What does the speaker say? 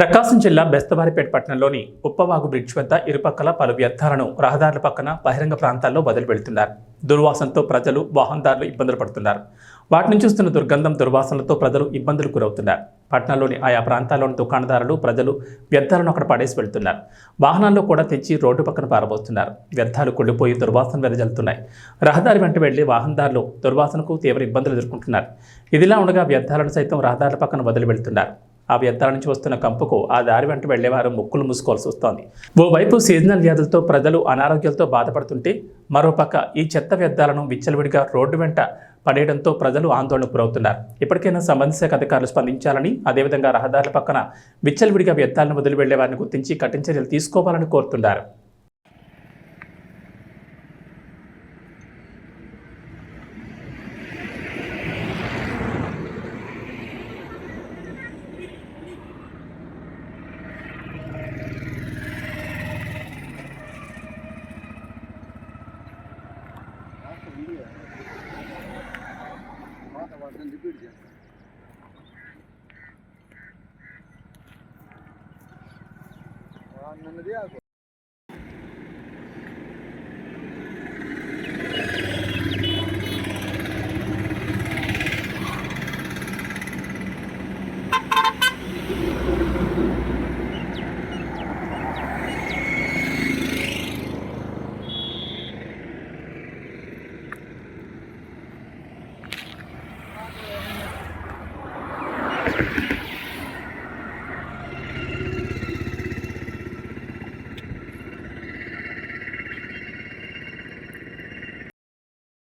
ప్రకాశం జిల్లా బెస్తవారిపేట పట్టణంలోని ఉప్పవాగు బ్రిడ్జ్ వద్ద ఇరుపక్కల పలు వ్యర్థాలను రహదారుల పక్కన బహిరంగ ప్రాంతాల్లో వదిలి వెళ్తున్నారు. దుర్వాసనతో ప్రజలు, వాహనదారులు ఇబ్బందులు పడుతున్నారు. వాటిని చూస్తున్న దుర్గంధం, దుర్వాసనలతో ప్రజలు ఇబ్బందులు గురవుతున్నారు. పట్టణంలోని ఆయా ప్రాంతాల్లోని దుకాణదారులు, ప్రజలు వ్యర్థాలను అక్కడ పడేసి వెళ్తున్నారు. వాహనాల్లో కూడా తెచ్చి రోడ్డు పక్కన పారబోస్తున్నారు. వ్యర్థాలు కుళ్ళిపోయి దుర్వాసన వెదజల్లుతున్నాయి. రహదారి వెంట వెళ్లే వాహనదారులు దుర్వాసనకు తీవ్ర ఇబ్బందులు ఎదుర్కొంటున్నారు. ఇదిలా ఉండగా వ్యర్థాలను సైతం రహదారుల పక్కన వదిలి వెళ్తున్నారు. ఆ వ్యర్థాల నుంచి వస్తున్న కంపుకు ఆ దారి వెంట వెళ్లేవారు ముక్కులు మూసుకోవాల్సి వస్తోంది. ఓవైపు సీజనల్ వ్యాధులతో ప్రజలు అనారోగ్యాలతో బాధపడుతుంటే, మరోపక్క ఈ చెత్త వ్యర్థాలను విచ్చలవిడిగా రోడ్డు వెంట పడేయడంతో ప్రజలు ఆందోళనకు గురవుతున్నారు. ఇప్పటికైనా సంబంధిత శాఖ అధికారులు స్పందించాలని, అదేవిధంగా రహదారుల పక్కన విచ్చలవిడిగా వ్యర్థాలను వదిలి వెళ్లే వారిని గుర్తించి కఠిన చర్యలు తీసుకోవాలని కోరుతున్నారు. రిపీట్ చేస్తాను. నన్నది